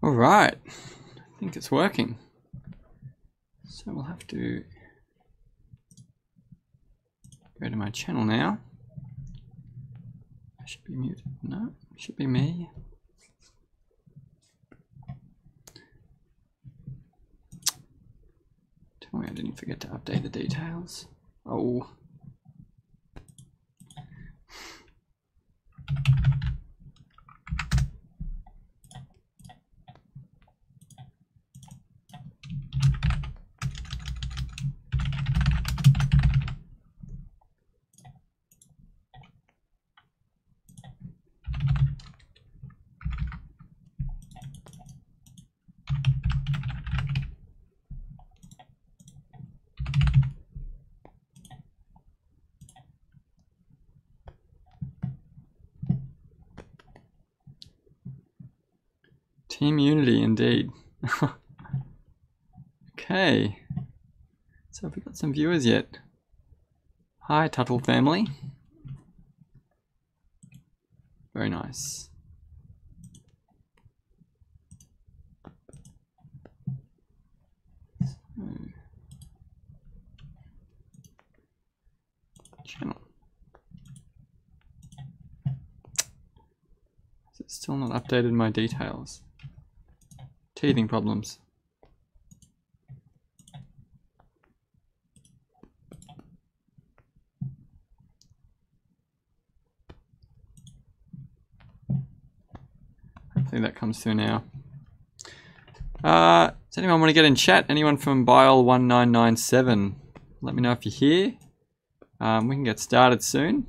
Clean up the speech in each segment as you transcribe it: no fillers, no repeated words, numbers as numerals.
Alright, I think it's working. So we'll have to go to my channel now. I should be muted. No, it should be me. Tell me I didn't forget to update the details. Oh. Team Unity, indeed. Okay. So have we got some viewers yet? Hi, Tuttle family. Very nice. Channel. Is it still not updated my details? Teething problems. Hopefully that comes through now. Does anyone want to get in chat? Anyone from Bile1997? Let me know if you're here. We can get started soon.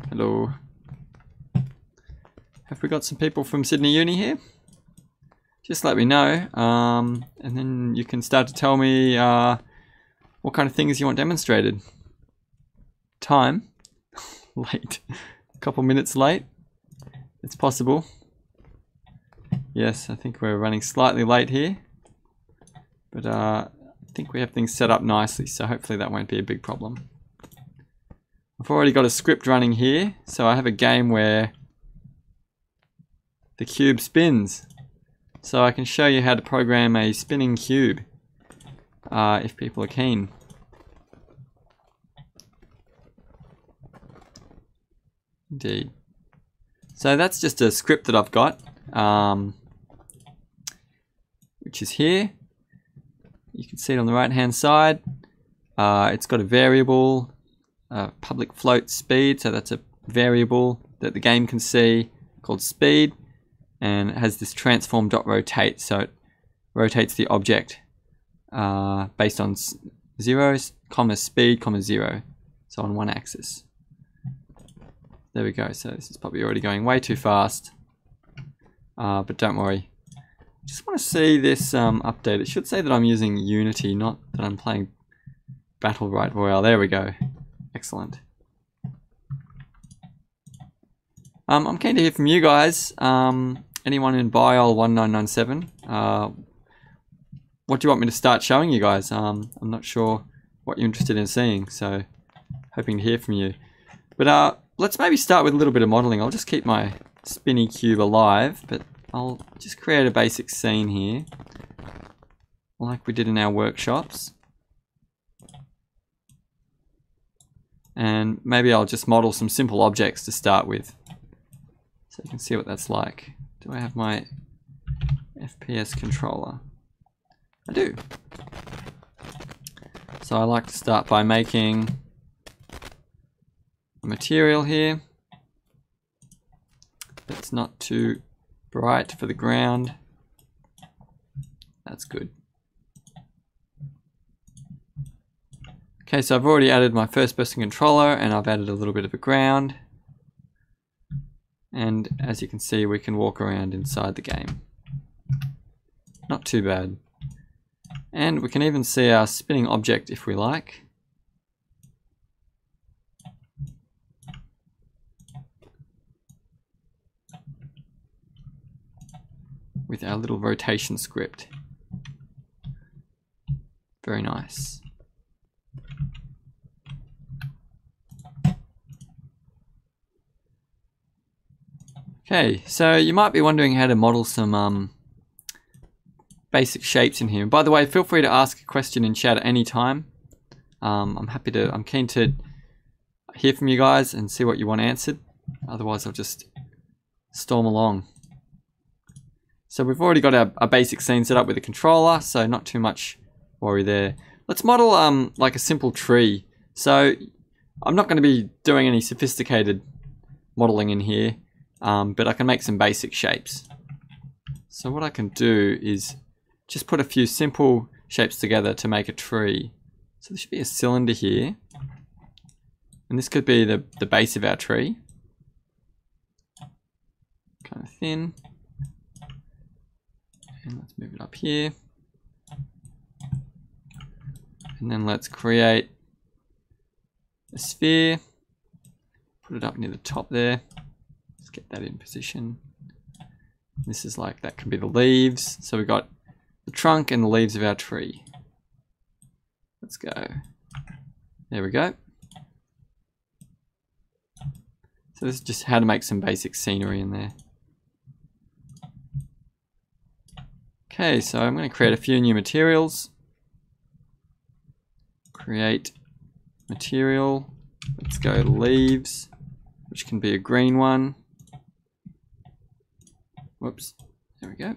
Hello. Have we got some people from Sydney Uni here? Just let me know, and then you can start to tell me what kind of things you want demonstrated. Time? Late. A couple minutes late. It's possible. Yes, I think we're running slightly late here. But I think we have things set up nicely, so hopefully that won't be a big problem. I've already got a script running here, so I have a game where the cube spins. So I can show you how to program a spinning cube, if people are keen. Indeed. So that's just a script that I've got, which is here. You can see it on the right hand side. It's got a variable, public float speed, so that's a variable that the game can see called speed, and it has this transform.rotate, so it rotates the object based on zeros, comma speed, comma 0, so on one axis. There we go. So this is probably already going way too fast, but don't worry. Just want to see this update. It should say that I'm using Unity, not that I'm playing Battlerite Royale. There we go. Excellent. I'm keen to hear from you guys. Anyone in Bile1997? What do you want me to start showing you guys? I'm not sure what you're interested in seeing, so hoping to hear from you. But let's maybe start with a little bit of modeling. I'll just keep my spinny cube alive, but I'll just create a basic scene here, like we did in our workshops. And maybe I'll just model some simple objects to start with, so you can see what that's like. Do I have my FPS controller? I do. So I like to start by making a material here that's not too bright for the ground. That's good. Okay, so I've already added my first person controller, and I've added a little bit of a ground. And as you can see, we can walk around inside the game. Not too bad. And we can even see our spinning object if we like. With our little rotation script. Very nice. Okay, so you might be wondering how to model some basic shapes in here. And by the way, feel free to ask a question in chat at any time. I'm keen to hear from you guys and see what you want answered. Otherwise, I'll just storm along. So we've already got our basic scene set up with a controller, so not too much worry there. Let's model like a simple tree. So I'm not going to be doing any sophisticated modeling in here, but I can make some basic shapes. So what I can do is just put a few simple shapes together to make a tree. So there should be a cylinder here, and this could be the base of our tree. Kind of thin. And let's move it up here. And then let's create a sphere. Put it up near the top there. Let's get that in position. This is like, that can be the leaves. So we've got the trunk and the leaves of our tree. Let's go. There we go. So this is just how to make some basic scenery in there. Okay, so I'm going to create a few new materials. Create material. Let's go leaves, which can be a green one. Whoops, there we go.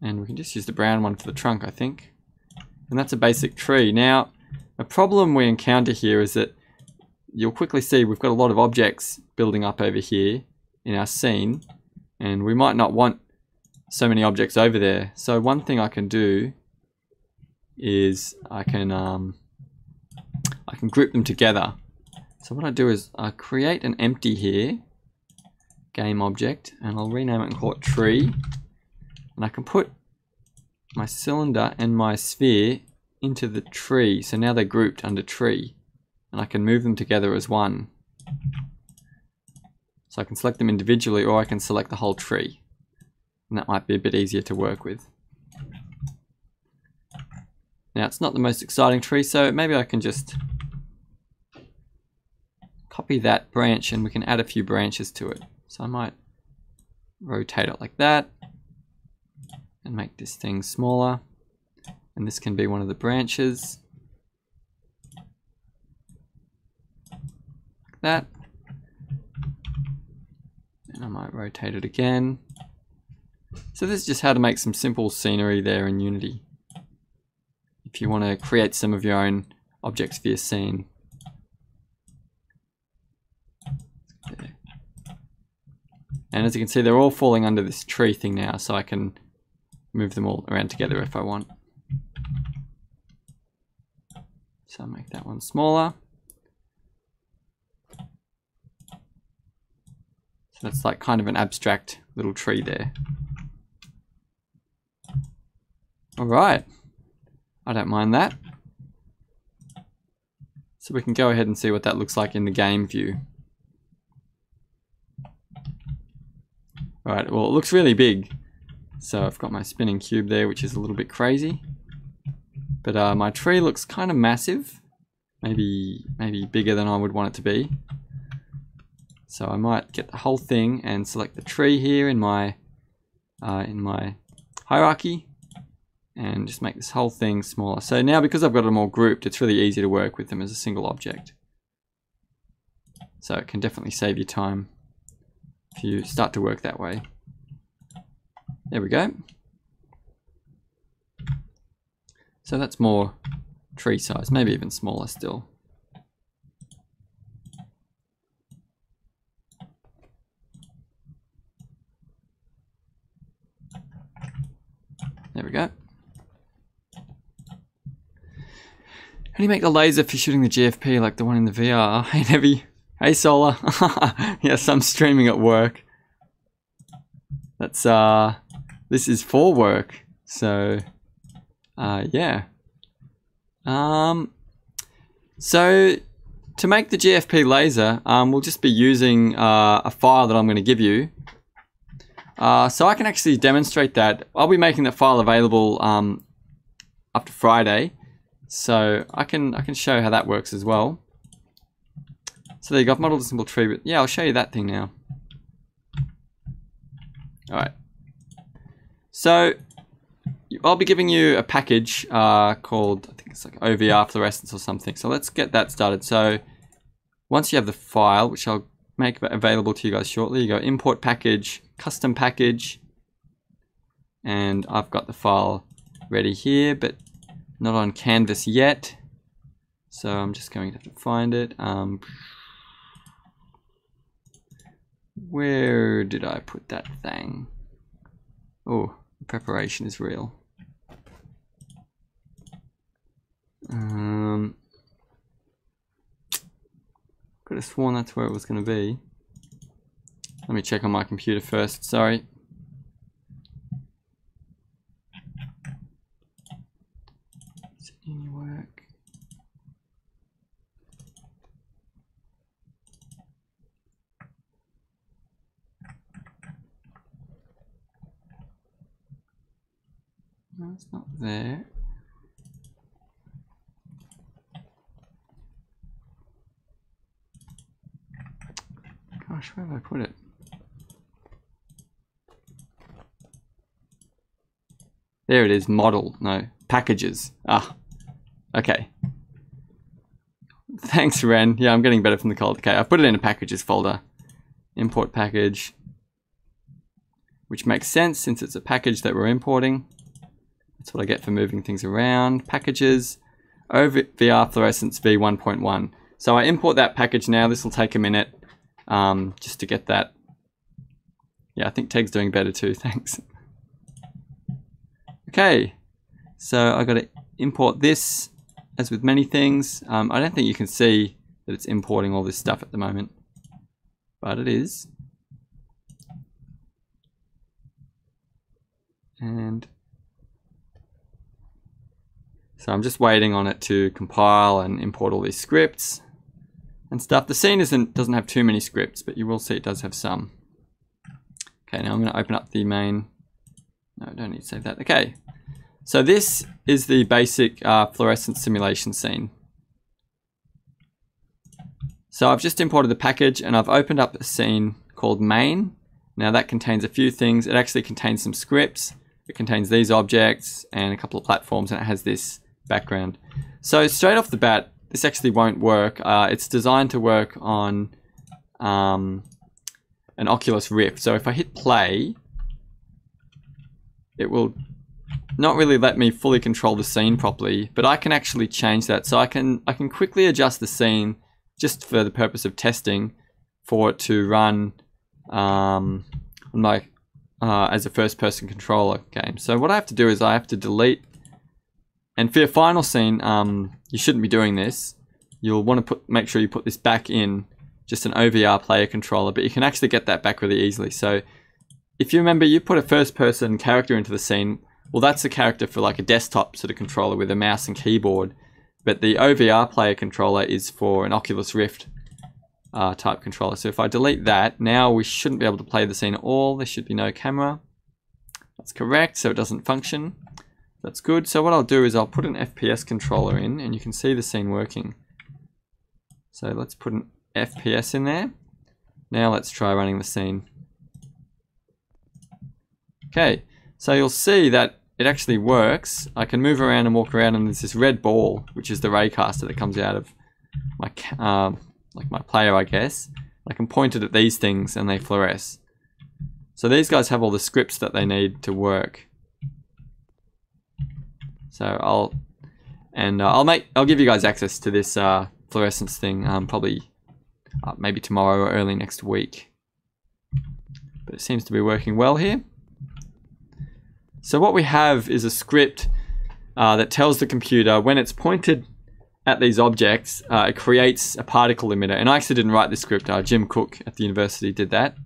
And we can just use the brown one for the trunk, I think. And that's a basic tree. Now, a problem we encounter here is that you'll quickly see we've got a lot of objects building up over here in our scene, and we might not want so many objects over there. So one thing I can do is I can group them together. So what I do is I create an empty here, game object, and I'll rename it and call it tree. And I can put my cylinder and my sphere into the tree. So now they're grouped under tree, and I can move them together as one. So I can select them individually, or I can select the whole tree. And that might be a bit easier to work with. Now it's not the most exciting tree, so maybe I can just copy that branch and we can add a few branches to it. So I might rotate it like that and make this thing smaller. And this can be one of the branches. Like that. And I might rotate it again. So this is just how to make some simple scenery there in Unity, if you want to create some of your own objects for your scene. There. And as you can see, they're all falling under this tree thing now, so I can move them all around together if I want. So I'll make that one smaller. So that's like kind of an abstract little tree there. All right, I don't mind that. So we can go ahead and see what that looks like in the game view. All right, well, it looks really big. So I've got my spinning cube there, which is a little bit crazy. But my tree looks kind of massive. Maybe bigger than I would want it to be. So I might get the whole thing and select the tree here in my hierarchy, and just make this whole thing smaller. So now, because I've got them all grouped, it's really easy to work with them as a single object. So it can definitely save you time if you start to work that way. There we go. So that's more tree size, maybe even smaller still. There we go. How do you make the laser for shooting the GFP like the one in the VR? Hey Nevi. Hey Solar. Yes, I'm streaming at work. That's this is for work. So yeah. So to make the GFP laser, we'll just be using a file that I'm going to give you. So I can actually demonstrate that. I'll be making that file available after Friday, so I can show how that works as well. So there you go, I've modeled a simple tree, but yeah, I'll show you that thing now. Alright. So, I'll be giving you a package called, I think it's like OVR fluorescence or something. So let's get that started. So, once you have the file, which I'll make available to you guys shortly, you go import package, custom package, and I've got the file ready here, but not on canvas yet. So I'm just going to have to find it. Where did I put that thing? Oh, preparation is real. Could have sworn that's where it was going to be. Let me check on my computer first, sorry. Is it any work? No, it's not there. Gosh, where have I put it? There it is, model, no, packages. Ah, okay. Thanks, Ren. Yeah, I'm getting better from the cold. Okay, I put it in a packages folder. Import package, which makes sense since it's a package that we're importing. That's what I get for moving things around. Packages, OVR fluorescence v1.1. So I import that package now. This will take a minute. Just to get that. Yeah, I think Teg's doing better too, thanks. Okay, so I got to import this, as with many things. I don't think you can see that it's importing all this stuff at the moment, but it is. And so I'm just waiting on it to compile and import all these scripts and stuff. The scene doesn't have too many scripts, but you will see it does have some. Okay, now I'm going to open up the main. No, I don't need to save that. Okay, so this is the basic fluorescence simulation scene. So I've just imported the package and I've opened up a scene called main. Now that contains a few things. It actually contains some scripts. It contains these objects and a couple of platforms, and it has this background. So straight off the bat, this actually won't work. It's designed to work on an Oculus Rift. So if I hit play, it will not really let me fully control the scene properly, but I can actually change that. So I can quickly adjust the scene just for the purpose of testing for it to run on my as a first-person controller game. So what I have to do is I have to delete. And for your final scene, you shouldn't be doing this. You'll want to make sure you put this back in just an OVR player controller, but you can actually get that back really easily. So if you remember, you put a first-person character into the scene. Well, that's a character for like a desktop sort of controller with a mouse and keyboard. But the OVR player controller is for an Oculus Rift type controller. So if I delete that, now we shouldn't be able to play the scene at all. There should be no camera. That's correct, so it doesn't function. That's good. So what I'll do is I'll put an FPS controller in, and you can see the scene working. So let's put an FPS in there. Now let's try running the scene. Okay, so you'll see that it actually works. I can move around and walk around, and there's this red ball, which is the raycaster that comes out of my like my player, I guess. I can point it at these things, and they fluoresce. So these guys have all the scripts that they need to work. So I'll give you guys access to this fluorescence thing probably maybe tomorrow or early next week. But it seems to be working well here. So what we have is a script that tells the computer when it's pointed at these objects, it creates a particle emitter. And I actually didn't write this script. Jim Cook at the university did that.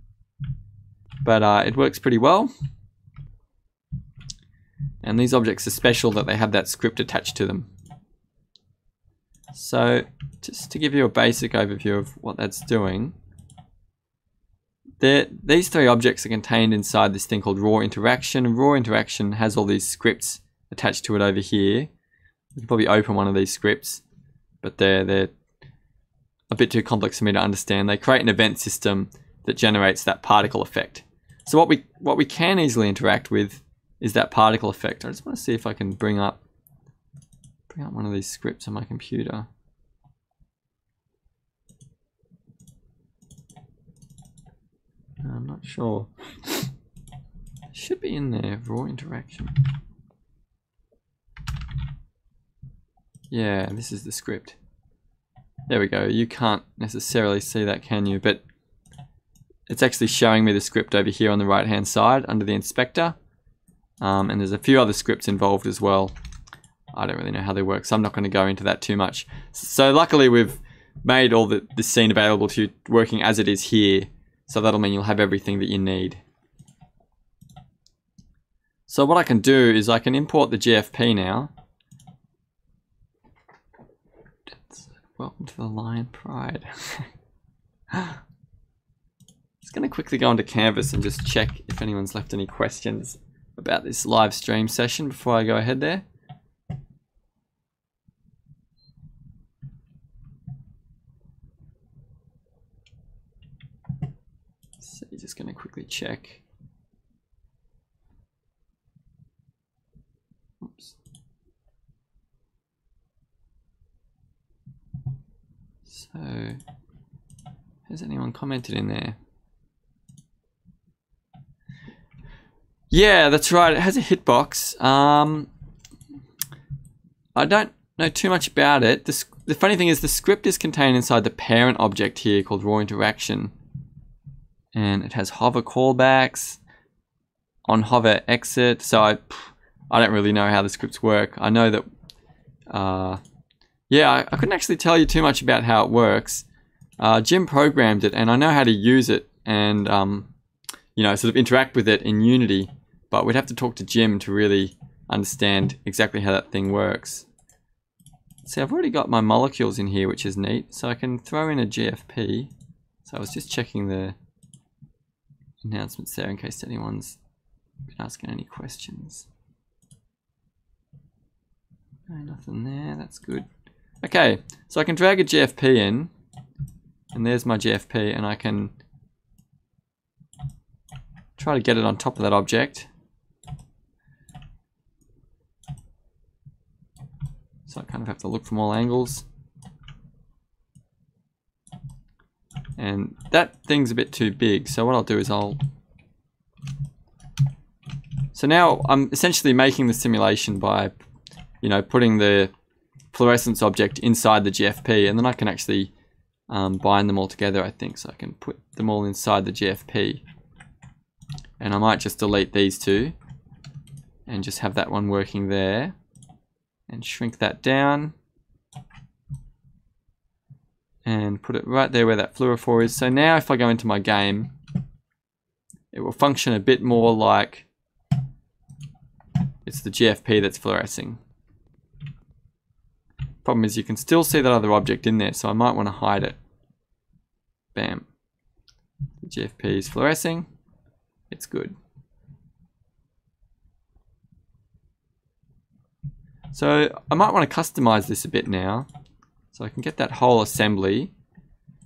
But it works pretty well. And these objects are special that they have that script attached to them. So just to give you a basic overview of what that's doing, these three objects are contained inside this thing called raw interaction. And raw interaction has all these scripts attached to it over here. You can probably open one of these scripts, but they're a bit too complex for me to understand. They create an event system that generates that particle effect. So what we can easily interact with is that particle effect. I just want to see if I can bring up one of these scripts on my computer. I'm not sure. It should be in there, raw interaction. Yeah, this is the script. There we go. You can't necessarily see that, can you? But it's actually showing me the script over here on the right hand side under the inspector. And there's a few other scripts involved as well. I don't really know how they work, so I'm not going to go into that too much. So luckily we've made all this scene available to you working as it is here. So that'll mean you'll have everything that you need. So what I can do is I can import the GFP now. Welcome to the Lion Pride. Just going to quickly go onto Canvas and just check if anyone's left any questions about this live stream session before I go ahead there. So you're just going to quickly check. Oops. So, has anyone commented in there? Yeah, that's right. It has a hitbox. I don't know too much about it. The funny thing is the script is contained inside the parent object here called raw interaction. And it has hover callbacks, on hover exit. So I don't really know how the scripts work. I know that, yeah, I couldn't actually tell you too much about how it works. Jim programmed it and I know how to use it and, you know, sort of interact with it in Unity. But we'd have to talk to Jim to really understand exactly how that thing works. See, I've already got my molecules in here, which is neat. So I can throw in a GFP. So I was just checking the announcements there in case anyone's been asking any questions. No, nothing there. That's good. Okay, so I can drag a GFP in. And there's my GFP, and I can try to get it on top of that object. So I kind of have to look from all angles. And that thing's a bit too big, so what I'll do is So now I'm essentially making the simulation by, you know, putting the fluorescence object inside the GFP, and then I can actually bind them all together, I think. So I can put them all inside the GFP. And I might just delete these two and just have that one working there and shrink that down and put it right there where that fluorophore is. So now if I go into my game, it will function a bit more like it's the GFP that's fluorescing. Problem is you can still see that other object in there, so I might want to hide it. Bam. The GFP is fluorescing. It's good. So I might want to customize this a bit now. So I can get that whole assembly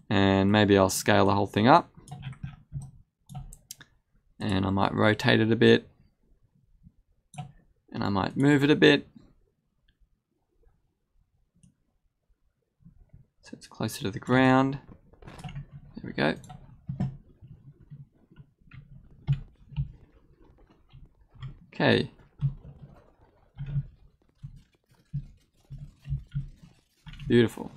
and maybe I'll scale the whole thing up. And I might rotate it a bit. And I might move it a bit. So it's closer to the ground. There we go. Okay. Beautiful.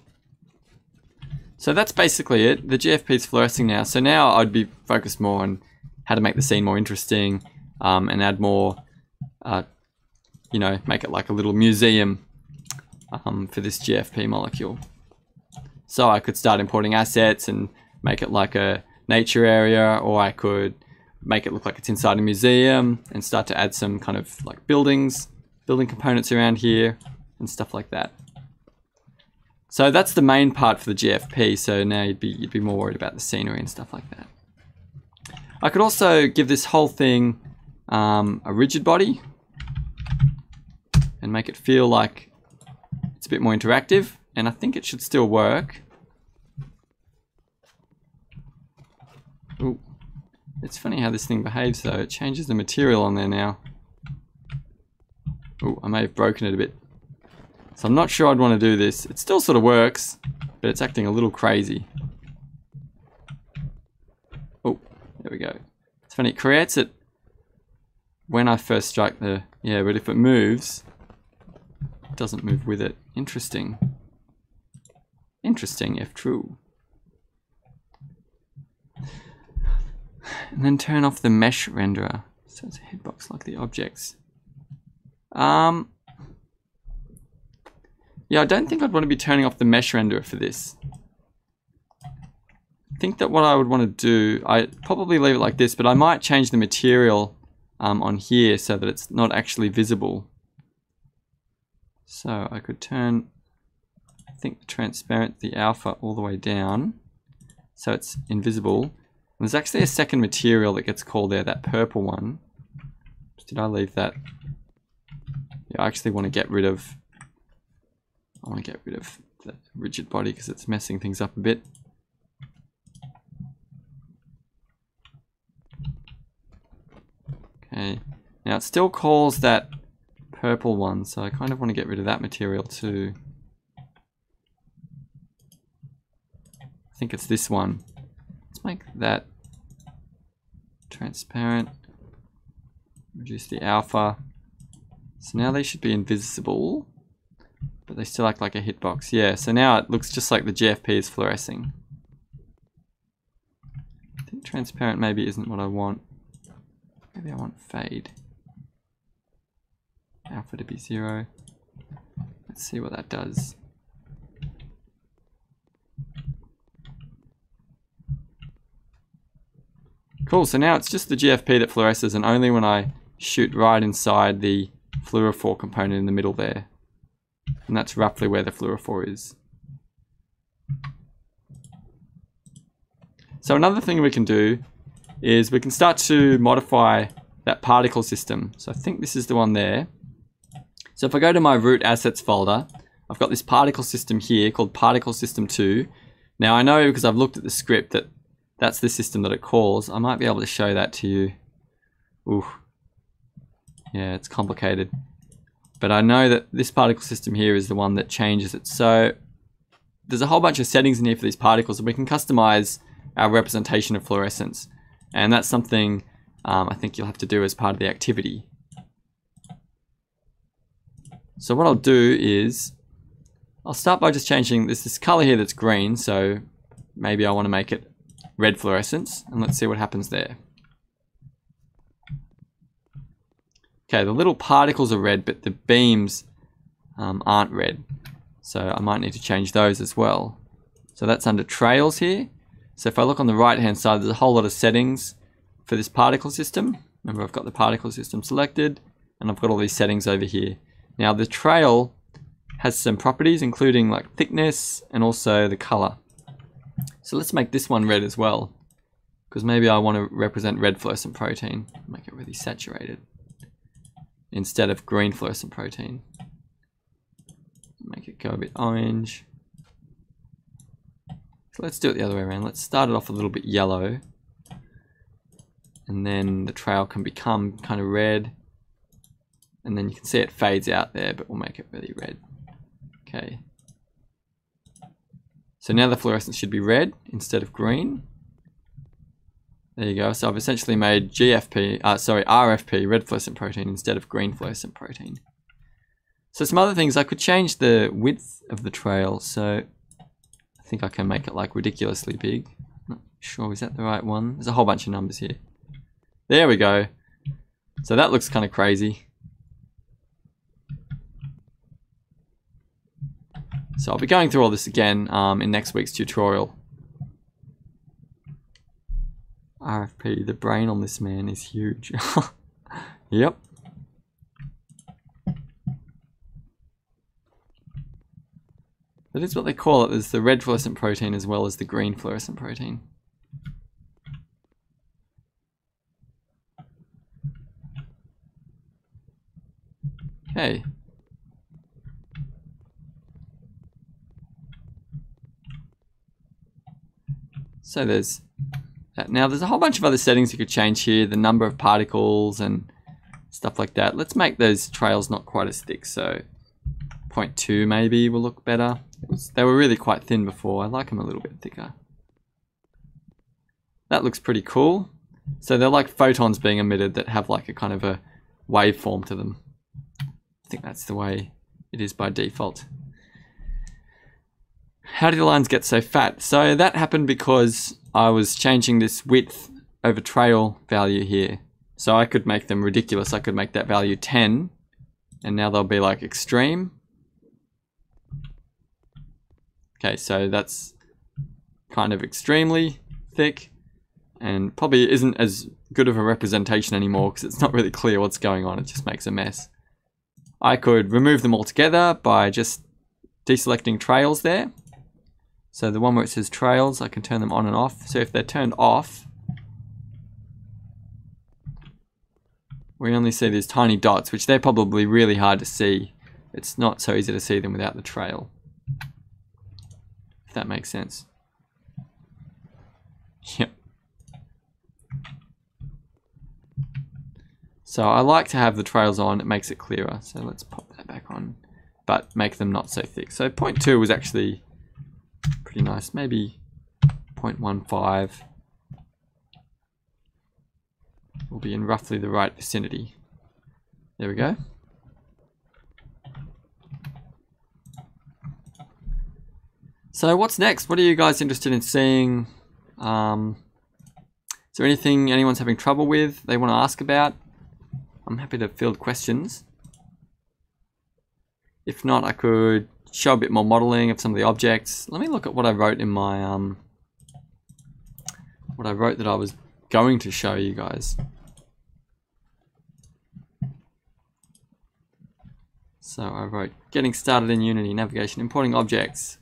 So that's basically it. The GFP is fluorescing now. So now I'd be focused more on how to make the scene more interesting and add more, you know, make it like a little museum for this GFP molecule. So I could start importing assets and make it like a nature area, or I could make it look like it's inside a museum and start to add some kind of like building components around here and stuff like that. So that's the main part for the GFP. So now you'd be more worried about the scenery and stuff like that. I could also give this whole thing a rigid body and make it feel like it's a bit more interactive, and I think it should still work. It's funny how this thing behaves though. It changes the material on there now. Oh, I may have broken it a bit. So I'm not sure I'd want to do this. It still sort of works, but it's acting a little crazy. Oh, there we go. It's funny, it creates it when I first strike the... Yeah, but if it moves, it doesn't move with it. Interesting. Interesting, if true. And then turn off the mesh renderer. So it's a hitbox like the objects. Yeah, I don't think I'd want to be turning off the mesh renderer for this. I think that what I would want to do, I'd probably leave it like this, but I might change the material on here so that it's not actually visible. So I could turn, I think, the transparent, the alpha, all the way down so it's invisible. And there's actually a second material that gets called there, that purple one. Did I leave that? Yeah, I actually want to get rid of, the rigid body because it's messing things up a bit. Okay, now it still calls that purple one, so I kind of want to get rid of that material too. I think it's this one. Let's make that transparent. Reduce the alpha. So now they should be invisible, but they still act like a hitbox. Yeah, so now it looks just like the GFP is fluorescing. I think transparent maybe isn't what I want. Maybe I want fade. Alpha to be 0. Let's see what that does. Cool, so now it's just the GFP that fluoresces, and only when I shoot right inside the fluorophore component in the middle there. And that's roughly where the fluorophore is. So another thing we can do is we can start to modify that particle system. So I think this is the one there. So if I go to my root assets folder, I've got this particle system here called particle system 2. Now I know because I've looked at the script that that's the system that it calls. I might be able to show that to you. Ooh. Yeah, it's complicated. But I know that this particle system here is the one that changes it. So there's a whole bunch of settings in here for these particles, and we can customize our representation of fluorescence. And that's something I think you'll have to do as part of the activity. So what I'll do is, I'll start by just changing this color here that's green. So maybe I want to make it red fluorescence, and let's see what happens there. Okay, the little particles are red, but the beams aren't red. So I might need to change those as well. So that's under trails here. So if I look on the right hand side, there's a whole lot of settings for this particle system. Remember, I've got the particle system selected, and I've got all these settings over here. Now the trail has some properties, including like thickness and also the color. So let's make this one red as well, because maybe I want to represent red fluorescent protein, make it really saturated, instead of green fluorescent protein. Make it go a bit orange. So let's do it the other way around. Let's start it off a little bit yellow, and then the trail can become kind of red, and then you can see it fades out there, but we'll make it really red. Okay. So now the fluorescence should be red instead of green. There you go. So I've essentially made RFP, red fluorescent protein, instead of green fluorescent protein. So some other things, I could change the width of the trail. So I think I can make it like ridiculously big. Not sure, is that the right one? There's a whole bunch of numbers here. There we go. So that looks kind of crazy. So I'll be going through all this again in next week's tutorial. RFP, the brain on this man is huge. Yep. That is what they call it. There's the red fluorescent protein as well as the green fluorescent protein. Okay. So there's that. Now there's a whole bunch of other settings you could change here, the number of particles and stuff like that. Let's make those trails not quite as thick, so 0.2 maybe will look better. They were really quite thin before. I like them a little bit thicker. That looks pretty cool. So they're like photons being emitted that have like a kind of a waveform to them. I think that's the way it is by default. How did the lines get so fat? So that happened because I was changing this width over trail value here. So I could make them ridiculous. I could make that value 10 and now they'll be like extreme. Okay, so that's kind of extremely thick and probably isn't as good of a representation anymore because it's not really clear what's going on. It just makes a mess. I could remove them altogether by just deselecting trails there. So the one where it says trails, I can turn them on and off. So if they're turned off, we only see these tiny dots, which they're probably really hard to see. It's not so easy to see them without the trail, if that makes sense. Yep. So I like to have the trails on, it makes it clearer. So let's pop that back on, but make them not so thick. So 0.2 was actually pretty nice, maybe 0.15 will be in roughly the right vicinity. There we go. So what's next? What are you guys interested in seeing? Is there anything anyone's having trouble with they want to ask about? I'm happy to field questions. If not, I could show a bit more modeling of some of the objects. Let me look at what I wrote in my what I wrote that I was going to show you guys. So I wrote getting started in Unity, navigation, importing objects.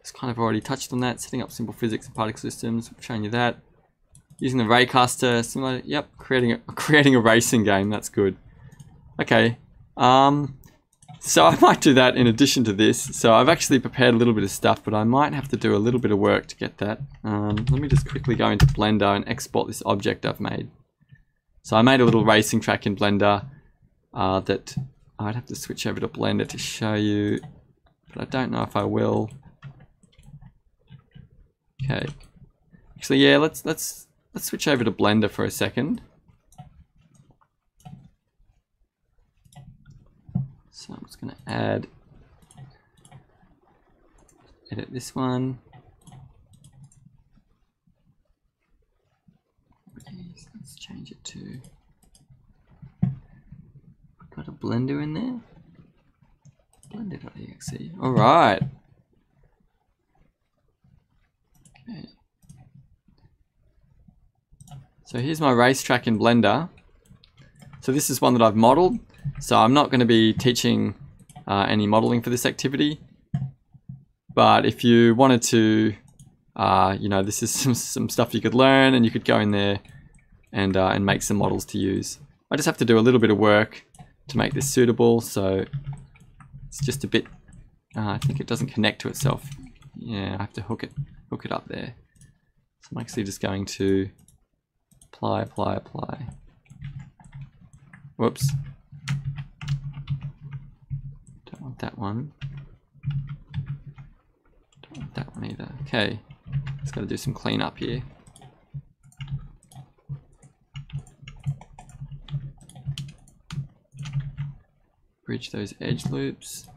Just kind of already touched on that. Setting up simple physics and particle systems. I've shown you that. Using the Raycaster simulator. Yep, creating a racing game. That's good. Okay. So I might do that in addition to this. So I've actually prepared a little bit of stuff, but I might have to do a little bit of work to get that. Let me just quickly go into Blender and export this object I've made. So I made a little racing track in Blender that I'd have to switch over to Blender to show you, but I don't know if I will. Okay. Actually, yeah, let's switch over to Blender for a second. So I'm just going to edit this one. Let's change it to, got a Blender in there. Blender.exe. All right. Okay. So here's my racetrack in Blender. So this is one that I've modeled. So I'm not going to be teaching any modeling for this activity, but if you wanted to, you know, this is some stuff you could learn, and you could go in there and make some models to use. I just have to do a little bit of work to make this suitable, so it's just a bit. I think it doesn't connect to itself. Yeah, I have to hook it up there. So I'm actually just going to apply. Whoops. Don't want that one. Don't want that one either. Okay. Just got to do some cleanup here. Bridge those edge loops.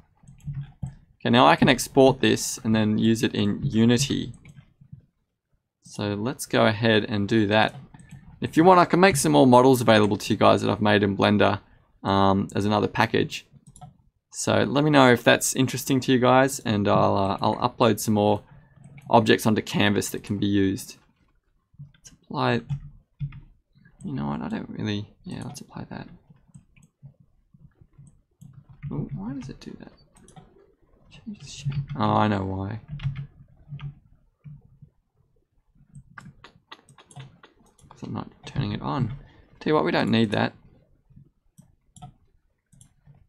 Okay, now I can export this and then use it in Unity. So let's go ahead and do that. If you want, I can make some more models available to you guys that I've made in Blender as another package. So let me know if that's interesting to you guys, and I'll upload some more objects onto Canvas that can be used. Let's apply. You know what? I don't really. Yeah, let's apply that. Ooh, why does it do that? Change the shape. Oh, I know why. Because I'm not turning it on. Tell you what, we don't need that.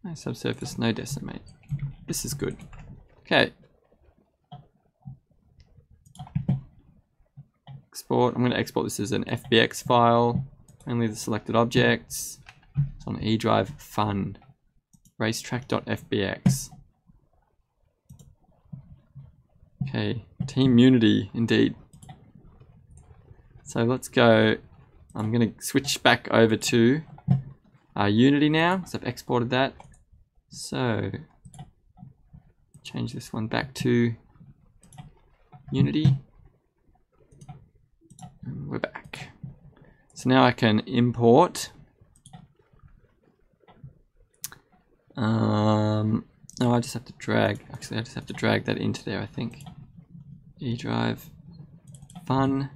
No subsurface, no decimate. This is good. Okay. Export. I'm going to export this as an FBX file. Only the selected objects. It's on E drive fun. Racetrack.fbx. Okay, Team Unity indeed. So let's go. I'm going to switch back over to Unity now, because I've exported that. So change this one back to Unity. And we're back. So now I can import. No, I just have to drag. Actually, I just have to drag that into there, I think. E drive fun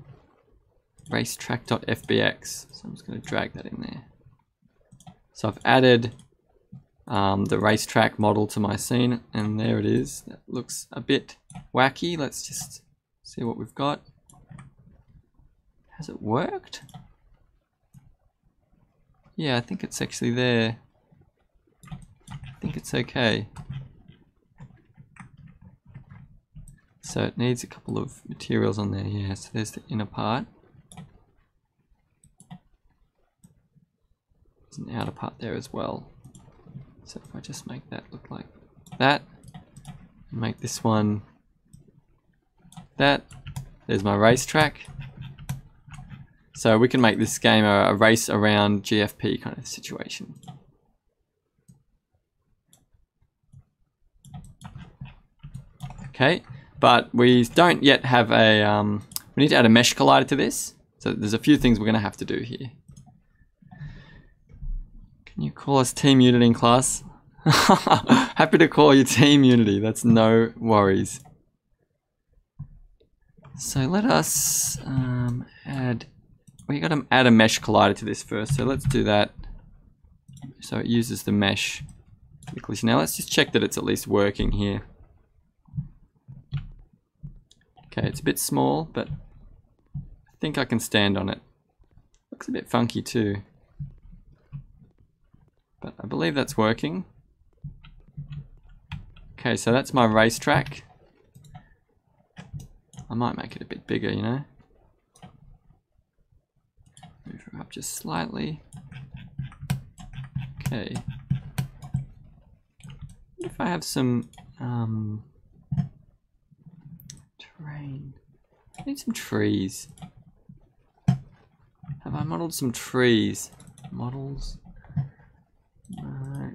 racetrack.fbx. So I'm just going to drag that in there. So I've added the racetrack model to my scene, and there it is. That looks a bit wacky. Let's just see what we've got. Has it worked? Yeah, I think it's actually there. I think it's okay. So it needs a couple of materials on there. Yeah, so there's the inner part. There's an outer part there as well. So if I just make that look like that, make this one that, there's my racetrack. So we can make this game a race around GFP kind of situation. Okay, but we don't yet have a, we need to add a mesh collider to this. So there's a few things we're going to have to do here. Can you call us Team Unity in class? Happy to call you Team Unity, that's no worries. So let us we got to add a mesh collider to this first, so let's do that. So it uses the mesh quickly. So now let's just check that it's at least working here. Okay, it's a bit small, but I think I can stand on it. Looks a bit funky too. But I believe that's working. Okay, so that's my racetrack. I might make it a bit bigger, you know. Move her up just slightly. Okay. What if I have some terrain? I need some trees. Have I modeled some trees? Models? No.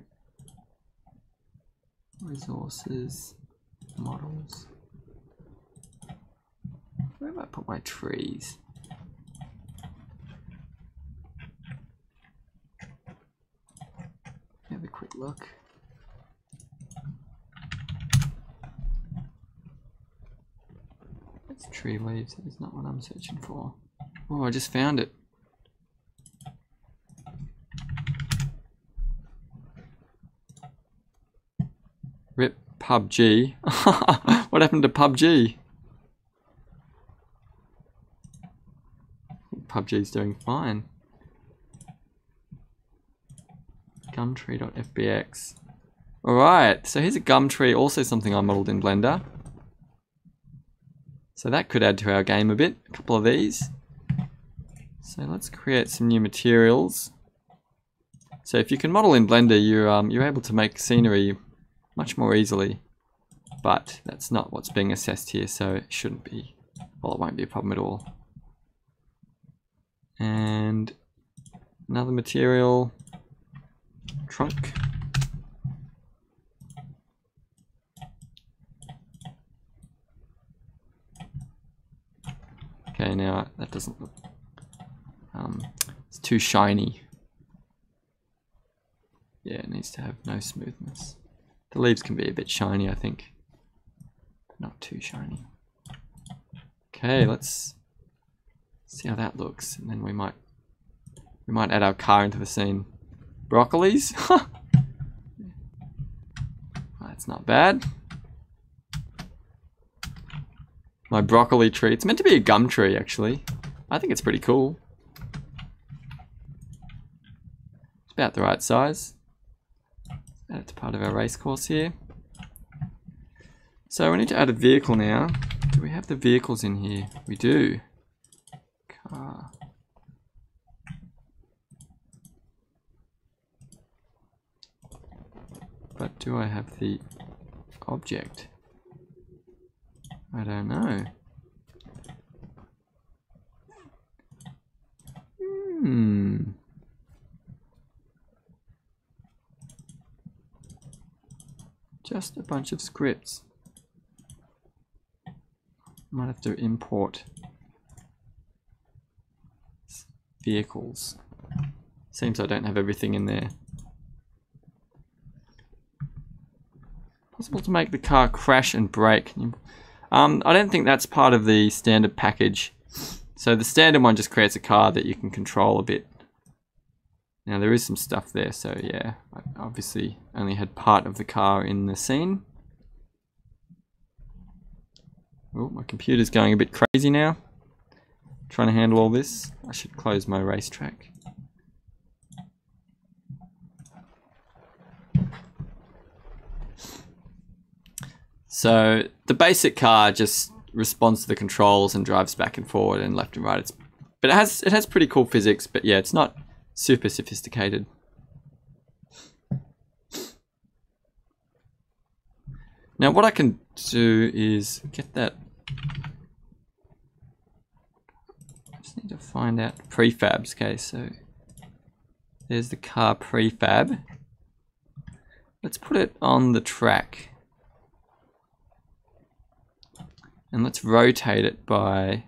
Resources. Models. Where have I put my trees? Have a quick look. It's tree leaves. That is not what I'm searching for. Oh, I just found it. RIP PUBG. What happened to PUBG? PUBG's doing fine. Gumtree.fbx. Alright, so here's a Gumtree, also something I modeled in Blender. So that could add to our game a bit, a couple of these. So let's create some new materials. So if you can model in Blender, you're able to make scenery much more easily. But that's not what's being assessed here, so it shouldn't be, well, it won't be a problem at all. And another material, trunk. Okay, now that doesn't look, it's too shiny. Yeah, it needs to have no smoothness. The leaves can be a bit shiny, I think, but not too shiny. Okay, let's see how that looks, and then we might add our car into the scene. Broccolis? That's not bad. My broccoli tree. It's meant to be a gum tree, actually. I think it's pretty cool. It's about the right size. Add it to part of our race course here. So we need to add a vehicle now. Do we have the vehicles in here? We do. Ah. But do I have the object? I don't know. Just a bunch of scripts. Might have to import vehicles. Seems I don't have everything in there. Possible to make the car crash and brake. I don't think that's part of the standard package. So the standard one just creates a car that you can control a bit. Now there is some stuff there, so yeah, I obviously only had part of the car in the scene. Oh, my computer's going a bit crazy now. Trying to handle all this. I should close my racetrack. So the basic car just responds to the controls and drives back and forward and left and right. But it has pretty cool physics, but yeah, it's not super sophisticated. Now what I can do is get that. I just need to find out prefabs. Okay, so there's the car prefab. Let's put it on the track. And let's rotate it by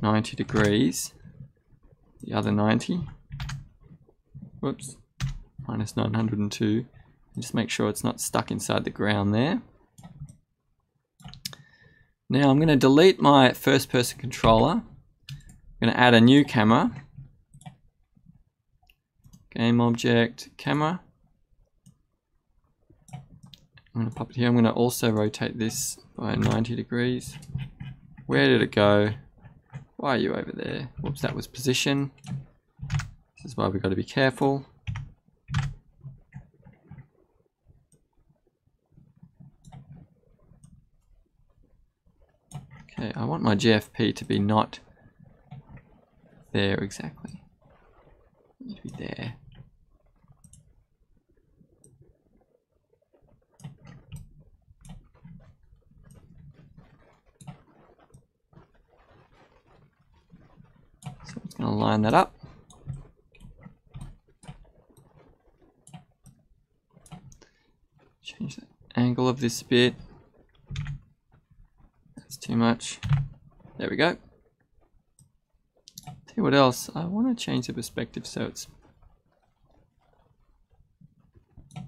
90 degrees. The other 90. Whoops. Minus 902. And just make sure it's not stuck inside the ground there. Now I'm going to delete my first person controller. I'm going to add a new camera. Game object, camera. I'm going to pop it here. I'm going to also rotate this by 90 degrees. Where did it go? Why are you over there? Whoops, that was position. This is why we've got to be careful. Okay, I want my GFP to be not there exactly. It needs to be there. So it's going to line that up. Change the angle of this a bit. That's too much. There we go. Tell you what else, I want to change the perspective so it's a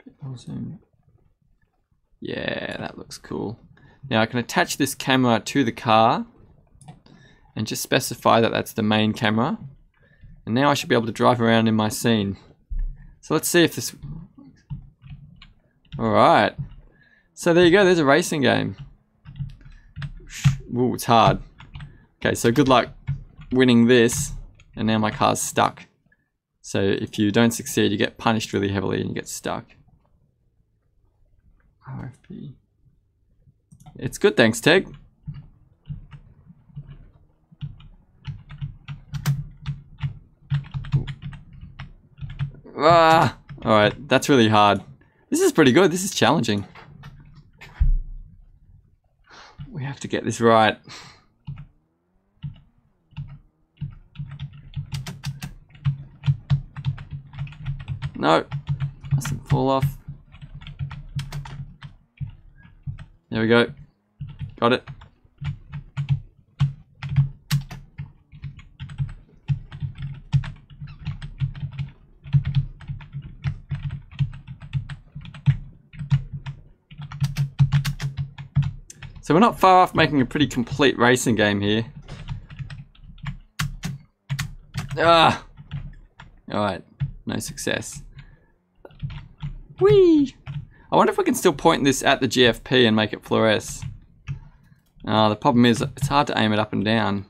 bit more zoom. Yeah, that looks cool. Now I can attach this camera to the car and just specify that that's the main camera. And now I should be able to drive around in my scene. So let's see if this... Alright. So there you go, there's a racing game. Ooh, it's hard. Okay, so good luck winning this. And now my car's stuck. So if you don't succeed, you get punished really heavily and you get stuck. RFP. It's good, thanks, Teg. Ah, alright, that's really hard. This is pretty good, this is challenging. We have to get this right. No, mustn't fall off. There we go. Got it. So we're not far off making a pretty complete racing game here. Ah! Alright, no success. Whee! I wonder if we can still point this at the GFP and make it fluoresce. The problem is it's hard to aim it up and down.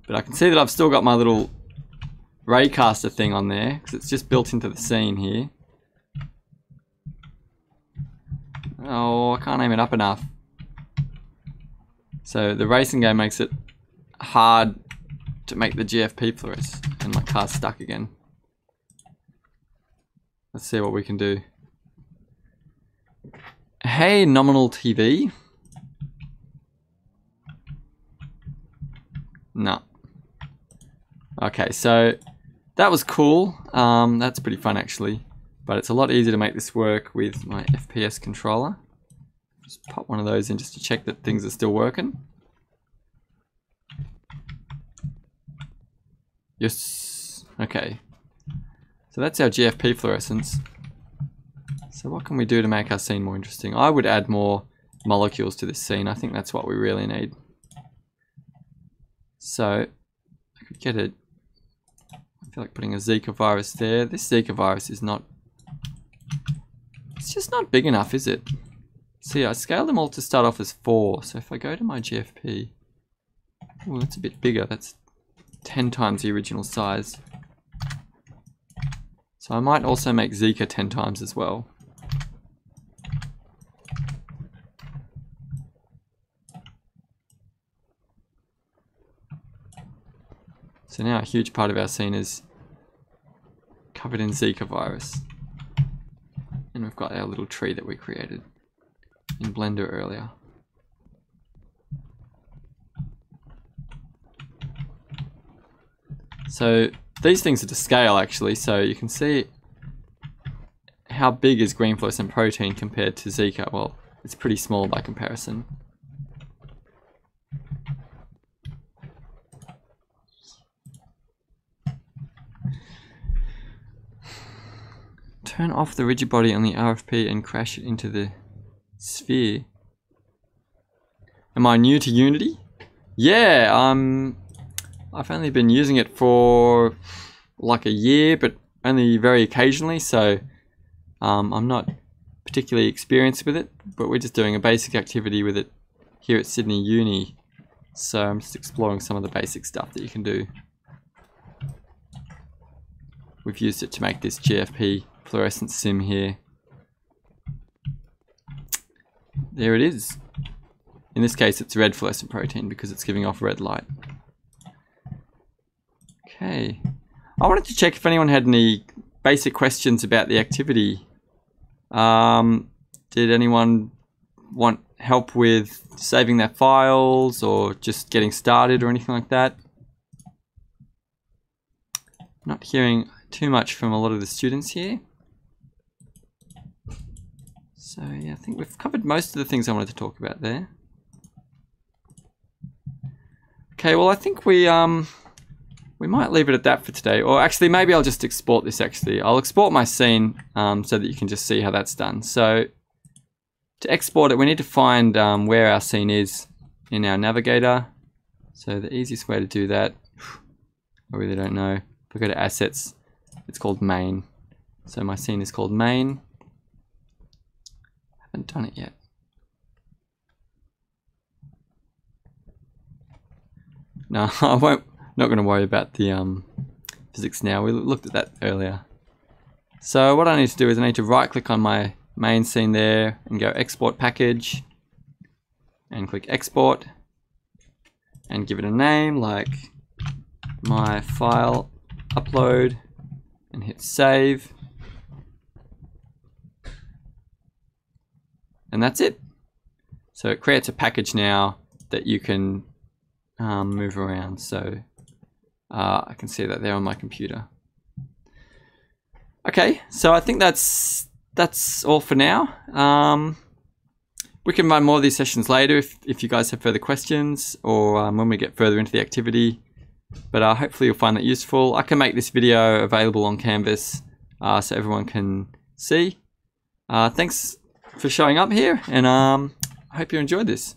But I can see that I've still got my little raycaster thing on there because it's just built into the scene here. Oh, I can't aim it up enough. So the racing game makes it hard to make the GFP fluoresce, and my car's stuck again. Let's see what we can do. Hey, nominal TV. No. Okay, so that was cool. That's pretty fun actually, but it's a lot easier to make this work with my FPS controller. Just pop one of those in just to check that things are still working. Yes. Okay. So that's our GFP fluorescence. So what can we do to make our scene more interesting? I would add more molecules to this scene. I think that's what we really need. So I could get a, I feel like putting a Zika virus there. This Zika virus is not, it's just not big enough, is it? See, I scaled them all to start off as 4. So if I go to my GFP, oh, that's a bit bigger. That's 10 times the original size. So I might also make Zika 10 times as well. So now a huge part of our scene is covered in Zika virus. And we've got our little tree that we created in Blender earlier. So these things are to scale actually, so you can see how big is green fluorescent protein compared to Zika. Well, it's pretty small by comparison. Turn off the rigid body on the RFP and crash it into the sphere. Am I new to Unity? Yeah, I've only been using it for like a year, but only very occasionally, so I'm not particularly experienced with it, but we're just doing a basic activity with it here at Sydney Uni. So I'm just exploring some of the basic stuff that you can do. We've used it to make this GFP fluorescence sim here. There it is. In this case it's red fluorescent protein because it's giving off red light. Okay. I wanted to check if anyone had any basic questions about the activity. Did anyone want help with saving their files or just getting started or anything like that? Not hearing too much from a lot of the students here. So yeah, I think we've covered most of the things I wanted to talk about there. Okay, well I think we might leave it at that for today. Or actually maybe I'll just export this actually. I'll export my scene so that you can just see how that's done. So to export it we need to find where our scene is in our navigator. So the easiest way to do that, I really don't know. If I go to assets, it's called main. So my scene is called main. I haven't done it yet. No, I won't. Not going to worry about the physics now. We looked at that earlier. So what I need to do is I need to right click on my main scene there and go export package and click export and give it a name like my file upload and hit save. And that's it. So it creates a package now that you can move around. So I can see that there on my computer. Okay, so I think that's all for now. We can run more of these sessions later if you guys have further questions or when we get further into the activity. But hopefully you'll find that useful. I can make this video available on Canvas so everyone can see. Thanks for showing up here, and I hope you enjoyed this.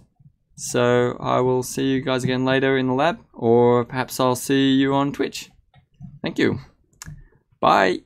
So I will see you guys again later in the lab, or perhaps I'll see you on Twitch. Thank you. Bye.